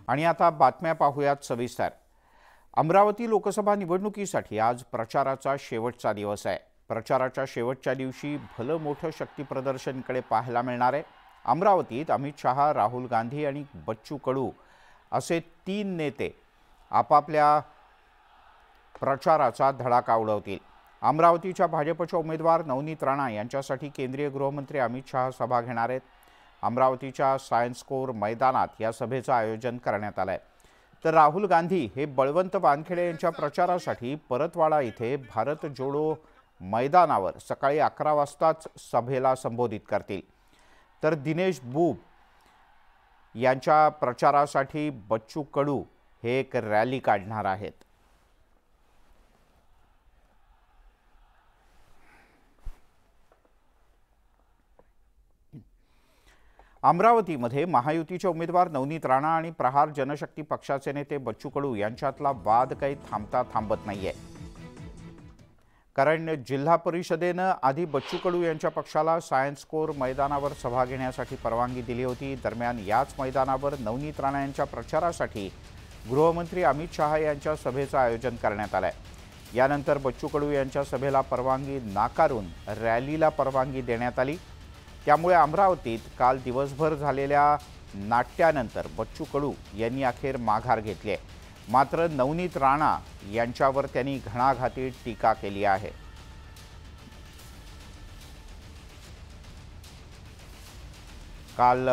आणि आता बातम्या पाहूयात सविस्तर। अमरावती लोकसभा निवडणुकीसाठी आज प्रचाराचा शेवटचा दिवस आहे। प्रचाराच्या शेवटच्या दिवशी भलं मोठं शक्ती प्रदर्शनकडे पाहायला मिळणार आहे। अमरावतीत अमित शहा, राहुल गांधी आणि बच्चू कडू असे तीन नेते आपापल्या प्रचाराचा धडाका उडवतील। अमरावतीच्या भाजपचे उमेदवार नवनीत राणा यांच्यासाठी केंद्रीय गृहमंत्री अमित शहा सभा घेणार आहेत। अमरावतीच्या सायन्स कोर मैदानात या सभेचं आयोजन करण्यात आलं आहे। तर राहुल गांधी हे बळवंत वानखेडे यांच्या प्रचारासाठी परतवाडा इथे भारत जोडो मैदानावर सकाळी 11 वाजताच सभेला संबोधित करतील। तर दिनेश बुब यांच्या प्रचारासाठी बच्चू कडू हे एक रॅली काढणार आहेत। अमरावतीमध्ये महायुतीचे उमेदवार नवनीत राणा आणि प्रहार जनशक्ती पक्षाचे नेते बच्चू कडू यांच्यातला वाद काही थांबता थांबत नाहीये। कारण जिल्हा परिषदेने आधी बच्चू कडू यांच्या पक्षाला सायन्स कोर मैदानावर सभा घेण्यासाठी परवानगी दिली होती। दरम्यान याच मैदानावर नवनीत राणा यांच्या प्रचारासाठी गृहमंत्री अमित शहा यांच्या सभेचं आयोजन करण्यात आलंय। यानंतर बच्चू कडू यांच्या सभेला परवानगी नाकारून रॅलीला परवानगी देण्यात आली। त्यामुळे अमरावतीत काल दिवसभर झालेल्या नाट्यानंतर बच्चू कडू यांनी अखेर माघार घेतली आहे। मात्र नवनीत राणा यांच्यावर त्यांनी घणाघाती टीका केली आहे। काल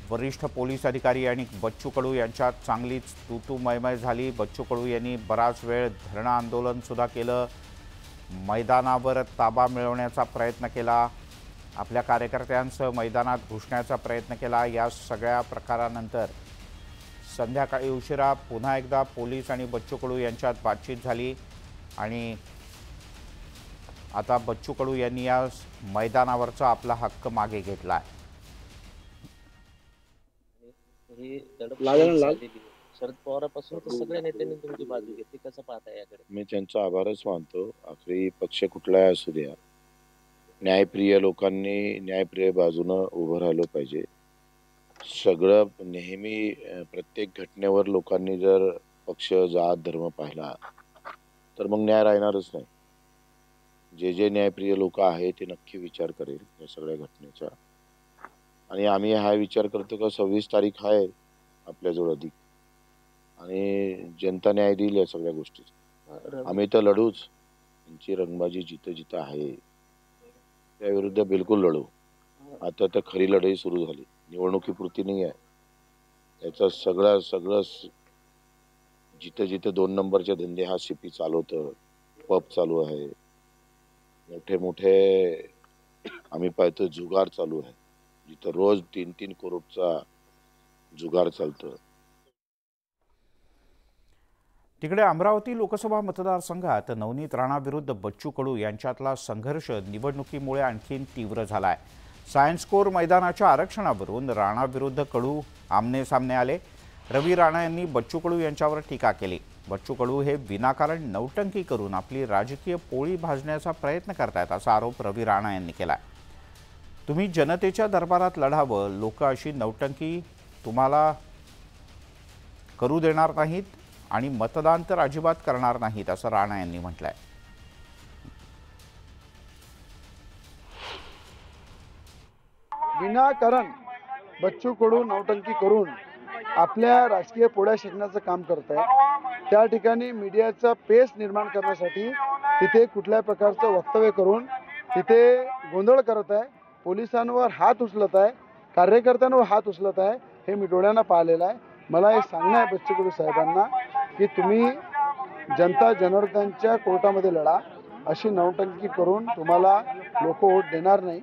वरिष्ठ पोलीस अधिकारी आणि बच्चू कडू यांच्यात चांगलीच तूतूमयमय झाली। बच्चू कडू यांनी बराच वेळ धरणं आंदोलन सुद्धा केलं, मैदानावर ताबा मिळवण्याचा प्रयत्न केला, आपल्या कार्यकर्त्यांसह मैदानात घुसण्याचा प्रयत्न केला। या सगळ्या प्रकारानंतर संध्याकाळी उशिरा पुन्हा एकदा पोलीस आणि बच्चू कडू यांच्यात बातचीत झाली आणि आता बच्चू कडू यांनी या मैदानावरचा आपला हक्क मागे घेतला। शरद पवारांपासून तर सगळ्या नेत्यांनी तुमची बाजू घेतली, कसं पाहताय याकडे? मी त्यांचा आभारच मानतो। आखरी पक्ष कुठलाही असू द्या, न्यायप्रिय लोकांनी न्यायप्रिय बाजूनं उभं राहिलं पाहिजे। सगळं नेहमी प्रत्येक घटनेवर लोकांनी जर पक्ष जात धर्म पाहिला तर मग न्याय राहणारच नाही। जे न्यायप्रिय लोक आहेत ते नक्की विचार करेल या सगळ्या घटनेचा। आणि आम्ही हा विचार करतो का 26 तारीख आहे आपल्याजवळ अधिक, आणि जनता न्याय देईल या सगळ्या गोष्टीचा। आम्ही तर लढूच, त्यांची रंगबाजी जिथं जिथं आहे त्याविरुद्ध बिलकुल लढू। आता तर खरी लढाई सुरू झाली, निवडणुकीपुरती नाही आहे। त्याचा सगळं जिथे जिथे 2 नंबरचे धंदे हा सीपी चालवतं, पब चालू आहे, मोठे मोठे आम्ही पाहतो जुगार चालू आहे, जिथं रोज 3-3 करोडचा जुगार चालतं। तिकडे अमरावती लोकसभा मतदारसंघात नवनीत राणा विरुद्ध बच्चू कडू यांच्यातला संघर्ष निवडणुकीमुळे आणखीन तीव्र झाला आहे। सायन्स कोर मैदानाच्या आरक्षणावरून राणा विरुद्ध कडू आमनेसामने आले। रवी राणा यांनी बच्चू कडू यांच्यावर टीका केली। बच्चू कडू हे विनाकारण नौटंकी करून आपली राजकीय पोळी भाजण्याचा प्रयत्न करतायत असा आरोप रवी राणा यांनी केला। तुम्ही जनतेच्या दरबारात लढावं, लोक अशी नौटंकी तुम्हाला करू देणार नाहीत आणि मतदान तर अजिबात करणार नाहीत असं राणा यांनी म्हटलंय। विनाकारण बच्चू कडू नौटंकी करून आपल्या राजकीय पोळ्या शिकण्याचं काम करत आहे। त्या ठिकाणी मीडियाचा पेस निर्माण करण्यासाठी तिथे कुठल्या प्रकारचं वक्तव्य करून तिथे गोंधळ करत आहे, पोलिसांवर हात उचलत आहे, कार्यकर्त्यांवर हात उचलत आहे। हे मी डोळ्यांना पाहिलेलं आहे। मला हे सांगणं आहे बच्चू कडू साहेबांना की तुम्ही जनता जनार्दनच्या कोर्टामध्ये लढा, अशी नौटंकी करून तुम्हाला लोक वोट देणार नाही।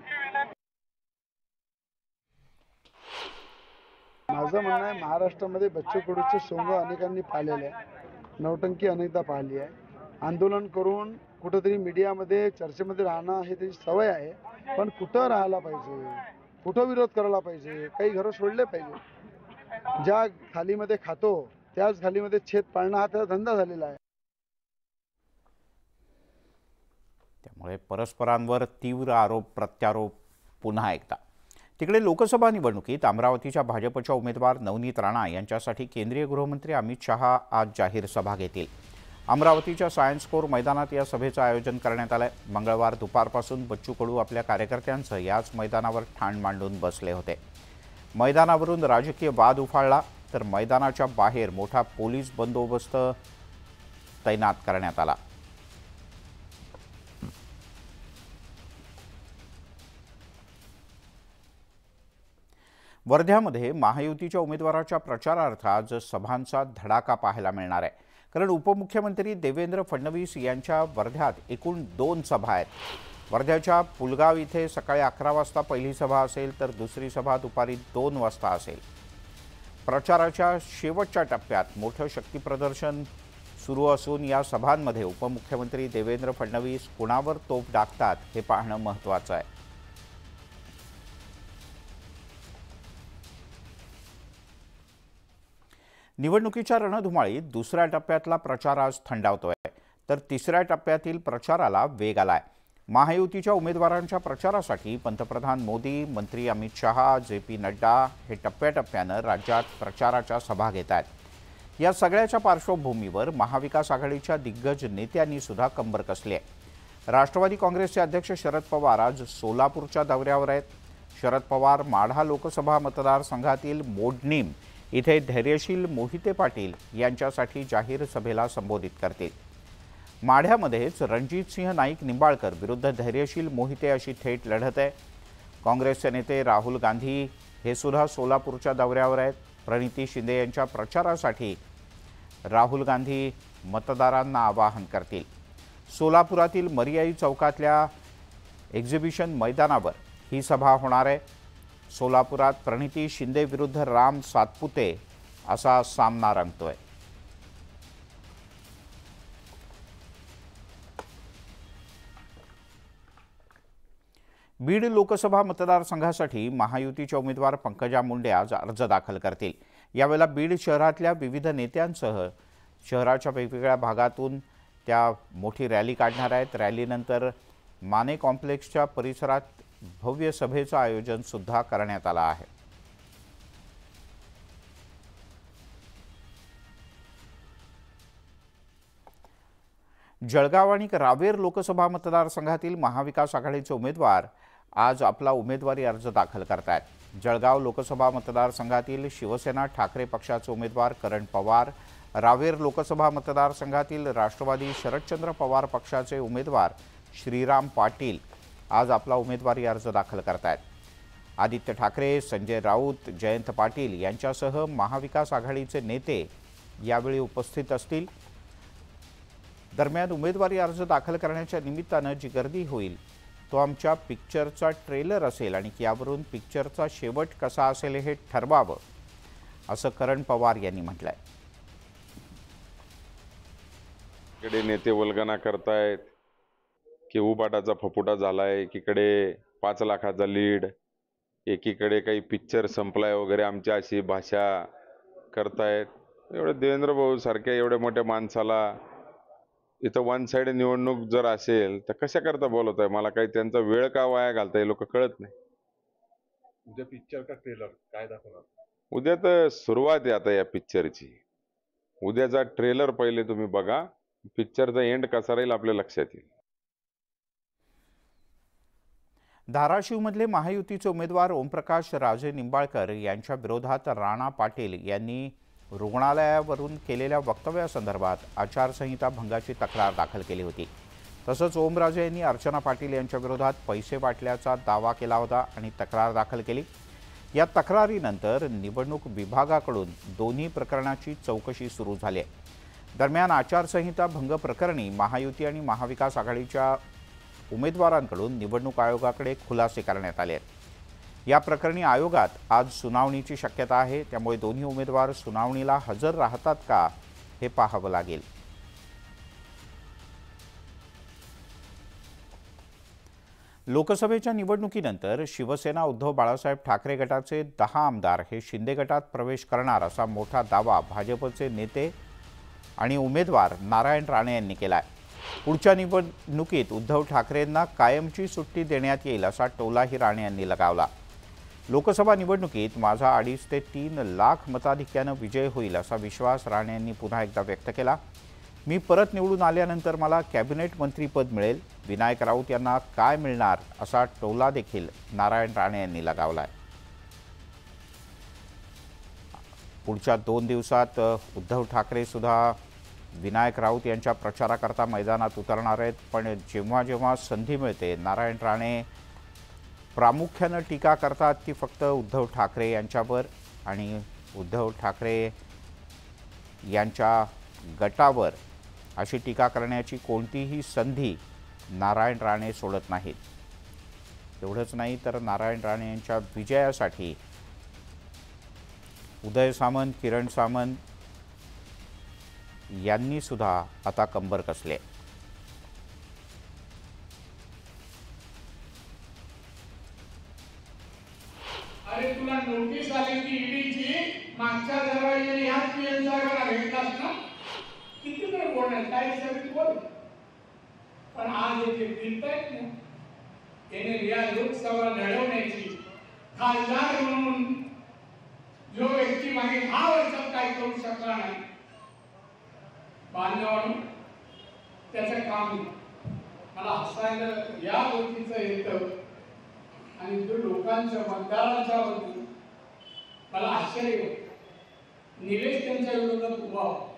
माझं म्हणणं आहे महाराष्ट्रामध्ये बच्चू कडूचे सोंग अनेकांनी पाहिलेले आहे, नौटंकी अनेकदा पाहिली आहे। आंदोलन करून कुठंतरी मीडियामध्ये चर्चेमध्ये राहणं हे त्याची सवय आहे, पण कुठं राहायला पाहिजे, कुठं विरोध करायला पाहिजे, काही घरं सोडले पाहिजे। ज्या थालीमध्ये खातो त्याच थालीमध्ये छेद पाळणं हा त्याचा धंदा झालेला आहे। त्यामुळे परस्परांवर तीव्र आरोप प्रत्यारोप पुन्हा एकदा। तिकडे लोकसभा निवडणुकीत अमरावतीच्या भाजपच्या उमेदवार नवनीत राणा यांच्यासाठी केंद्रीय गृहमंत्री अमित शहा आज जाहीर सभा घेतील। अमरावतीच्या सायन्स कोर मैदानात या सभेचं आयोजन करण्यात आलंय। मंगळवार दुपारपासून बच्चू कडू आपल्या कार्यकर्त्यांचं याच मैदानावर ठाण मांडून बसले होते। मैदानावरून राजकीय वाद उफाळला तर मैदानाच्या बाहेर मोठा पोलीस बंदोबस्त तैनात करण्यात आला। वर्ध्यामध्ये महायुतीच्या उमेदवाराच्या प्रचारार्थ आज सभांचा धडाका पाहायला मिळणार आहे, कारण उपमुख्यमंत्री देवेंद्र फडणवीस यांच्या वर्ध्यात एकूण 2 सभा आहेत। वर्ध्याच्या पुलगाव इथे सकाळी 11 वाजता पहिली सभा असेल तर दुसरी सभा दुपारी 2 वाजता असेल। प्रचाराच्या शेवटच्या टप्प्यात मोठं शक्तीप्रदर्शन सुरू असून या सभांमध्ये उपमुख्यमंत्री देवेंद्र फडणवीस कुणावर तोफ डाकतात हे पाहणं महत्त्वाचं आहे। निवडणुकीच्या रणधुमाळीत दुसऱ्या टप्प्यातला प्रचार आज थंडावतोय, तर तिसऱ्या टप्प्यातील प्रचाराला वेग आलाय। महायुतीच्या उमेदवारांच्या प्रचारासाठी पंतप्रधान मोदी, मंत्री अमित शहा, JP नड्डा हे टप्प्याटप्प्यानं राज्यात प्रचाराच्या सभा घेत आहेत। या सगळ्याच्या पार्श्वभूमीवर महाविकास आघाडीच्या दिग्गज नेत्यांनी सुद्धा कंबर कसली आहे। राष्ट्रवादी काँग्रेसचे अध्यक्ष शरद पवार आज सोलापूरच्या दौऱ्यावर आहेत। शरद पवार माढा लोकसभा मतदारसंघातील मोडणीम इथे धैर्यशील मोहिते पाटील यांच्यासाठी जाहीर सभेला संबोधित करतील। माढ्यामध्येच रणजितसिंह नाईक निंबाळकर विरुद्ध धैर्यशील मोहिते अशी थेट लढत आहे। काँग्रेसचे नेते राहुल गांधी हे सुद्धा सोलापूरच्या दौऱ्यावर आहेत। प्रणिती शिंदे यांच्या प्रचारासाठी राहुल गांधी मतदारांना आवाहन करतील। सोलापुरातील मर्याई चौकातल्या एक्झिबिशन मैदानावर ही सभा होणार आहे। सोलापुरात प्रणिती शिंदे विरुद्ध राम सातपुते असा सामना रंगतोय। बीड लोकसभा मतदारसंघासाठी महायुतीच्या उमेदवार पंकजा मुंडे आज अर्ज दाखल करतील। यावेळेला बीड शहरातल्या विविध नेत्यांसह शहराच्या वेगवेगळ्या भागातून त्या मोठी रॅली काढणार आहेत। रॅलीनंतर माने कॉम्प्लेक्सच्या परिसरात भव्य सभेचं आयोजन सुद्धा करण्यात आलं आहे। जळगाव आणि रावेर लोकसभा मतदारसंघातील महाविकास आघाडीचे उमेदवार आज आपला उमेदवारी अर्ज दाखल करतायत। जळगाव लोकसभा मतदारसंघातील शिवसेना ठाकरे पक्षाचे उमेदवार करण पवार, रावेर लोकसभा मतदारसंघातील राष्ट्रवादी शरदचंद्र पवार पक्षाचे उमेदवार श्रीराम पाटील आज आपला उमेदवारी अर्ज दाखल करतायत। आदित्य ठाकरे, संजय राऊत, जयंत पाटील यांच्यासह महाविकास आघाडीचे नेते यावेळी उपस्थित असतील। दरम्यान उमेदवारी अर्ज दाखल करण्याच्या निमित्तानं जी गर्दी होईल तो आमच्या पिक्चरचा ट्रेलर असेल आणि यावरून पिक्चरचा शेवट कसा असेल हे ठरवावं असं करण पवार यांनी म्हटलंय। इकडे नेते वल्गना करतायत की उबाटाचा फपुटा झालाय, एकीकडे 5 लाखाचा लीड, एकीकडे काही पिक्चर संपलाय वगैरे आमच्या अशी भाषा करतायत। एवढे देवेंद्र भाऊ सारख्या एवढ्या मोठ्या माणसाला इथं वन साइड निवडणूक जर असेल तर कशा करता बोलत आहे? मला काही त्यांचा वेळ का वाया घालताय लोक कळत नाही। उद्या पिक्चर का ट्रेलर काय दाखवणार? उद्या तर सुरुवात आहे आता या पिक्चरची। उद्याचा ट्रेलर पहिले तुम्ही बघा, पिक्चरचा एंड कसा राहील आपल्या लक्षात येईल। धाराशिवमधले महायुतीचे उमेदवार ओमप्रकाश राजे निंबाळकर यांच्या विरोधात राणा पाटील यांनी रुग्णालयावरून केलेल्या वक्तव्यासंदर्भात आचारसंहिता भंगाची तक्रार दाखल केली होती। तसंच ओमराजे यांनी अर्चना पाटील यांच्या विरोधात पैसे वाटल्याचा दावा केला होता आणि तक्रार दाखल केली। या तक्रारीनंतर निवडणूक विभागाकडून दोन्ही प्रकरणाची चौकशी सुरू झाली आहे। दरम्यान आचारसंहिता भंग प्रकरणी महायुती आणि महाविकास आघाडीच्या उमेदवारांकडून निवडणूक आयोगाकडे खुलासे करण्यात आले आहेत। या प्रकरणी आयोगात आज सुनावणीची शक्यता आहे, त्यामुळे दोन्ही उमेदवार सुनावणीला हजर राहतात का हे पाहावं लागेल। लोकसभेच्या निवडणुकीनंतर शिवसेना उद्धव बाळासाहेब ठाकरे गटाचे 10 आमदार हे शिंदे गटात प्रवेश करणार असा मोठा दावा भाजपचे नेते आणि उमेदवार नारायण राणे यांनी केला आहे। पुढच्या निवडणुकीत उद्धव ठाकरेंना कायमची सुट्टी देण्यात येईल असा टोलाही राणे यांनी लगावला। लोकसभा निवडणुकीत माझा 2.5 ते 3 लाख मताधिक्यानं विजय होईल असा विश्वास राणे यांनी पुन्हा एकदा व्यक्त केला. मी परत निवडून आल्यानंतर मला कॅबिनेट मंत्रीपद मिळेल. विनायक राऊत यांना काय मिळणार असा टोला देखील नारायण राणे यांनी लगावलाय. पुढच्या 2 दिवसात उद्धव ठाकरे सुद्धा विनायक राऊत यांच्या प्रचाराकरता मैदानात उतरणार आहेत. पण जेव्हा जेव्हा संधी मिळते नारायण राणे प्रामुख्यानं टीका करतात ती फक्त उद्धव ठाकरे यांच्यावर आणि उद्धव ठाकरे यांच्या गटावर. अशी टीका करण्याची कोणतीही संधी नारायण राणे सोडत नाहीत. एवढंच नाही तर नारायण राणे यांच्या विजयासाठी उदय सामंत, किरण सामंत यांनी सुद्धा आता कंबर कसले. अरे तुला नोटीस आली की ईडीची मागच्या दरवाजाने ह्या पीएम साहेबांना भेटलास ना, किती वेळ बोलणार काय विचारत बोल. पण आज येथे फिरतायत ना, त्याने या लोकसभा लढवण्याची खासदार म्हणून जो व्यक्ती मागे 10 वर्षात काय करू शकला नाही, बांधवांनो त्याचं काम मला हसायला या गोष्टीचं येतं. आणि जो लोकांच्या मतदारांच्या वरती मला आश्चर्य होतं. निलेश त्यांच्या विरोधात उभा होता.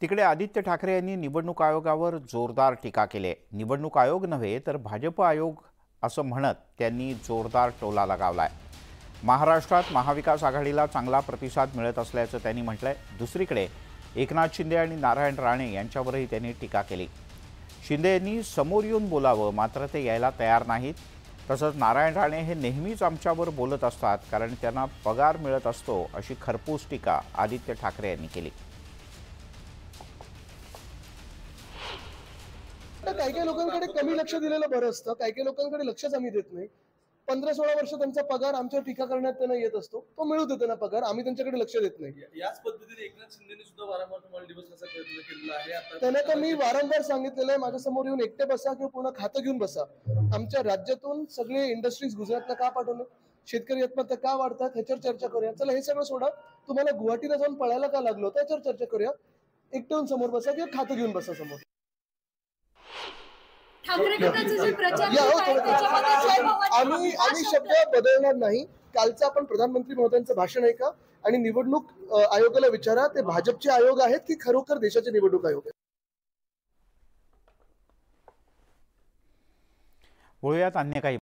तिकडे आदित्य ठाकरे यांनी निवडणूक आयोगावर जोरदार टीका केली. निवडणूक आयोग नव्हे तर भाजप आयोग असं म्हणत त्यांनी जोरदार टोला लगावलाय. महाराष्ट्रात महाविकास आघाडीला चांगला प्रतिसाद मिळत असल्याचं त्यांनी म्हटलंय. दुसरीकडे एकनाथ शिंदे आणि नारायण राणे यांच्यावरही त्यांनी टीका केली. शिंदे यांनी समोर येऊन बोलावं मात्र ते यायला तयार नाहीत. तसंच नारायण राणे हे नेहमीच आमच्यावर बोलत असतात कारण त्यांना पगार मिळत असतो अशी खरपूस टीका आदित्य ठाकरे यांनी केली. काही काही लोकांकडे कमी लक्ष दिलेलं बरं असतं, काही काही लोकांकडे लक्षच आम्ही देत नाही. 15-16 वर्ष त्यांचा पगार आमच्या टीका करण्यात त्यांना येत असतो, तो मिळू दे त्यांना पगार, आम्ही त्यांच्याकडे लक्ष देत नाही. याच पद्धतीने एकनाथ शिंदेने सुद्धा वारंवार तुम्हाला डिवचण्याचा प्रयत्न केलेला आहे. त्यांना तर मी वारंवार सांगितलेलं आहे, माझ्या समोर येऊन एकटे बसा किंवा पूर्ण खातं घेऊन बसा. आमच्या राज्यातून सगळे इंडस्ट्रीज गुजरातला का पाठवले, शेतकरी आत्महत्या का वाढतात ह्याच्यावर चर्चा करूया. चला हे सगळं सोडा, तुम्हाला गुवाहाटीला जाऊन पळायला का लागलं होतं याच्यावर चर्चा करूया. एकटे येऊन समोर बसा किंवा खातं घेऊन बसा समोर. आम्ही शब्द बदलणार नाही. कालचं आपण प्रधानमंत्री महोदयांचं भाषण आहे का आणि निवडणूक आयोगाला विचारा, ते भाजपचे आयोग आहेत की खरोखर देशाचे निवडणूक आयोग आहेत. वळूयात अन्य काही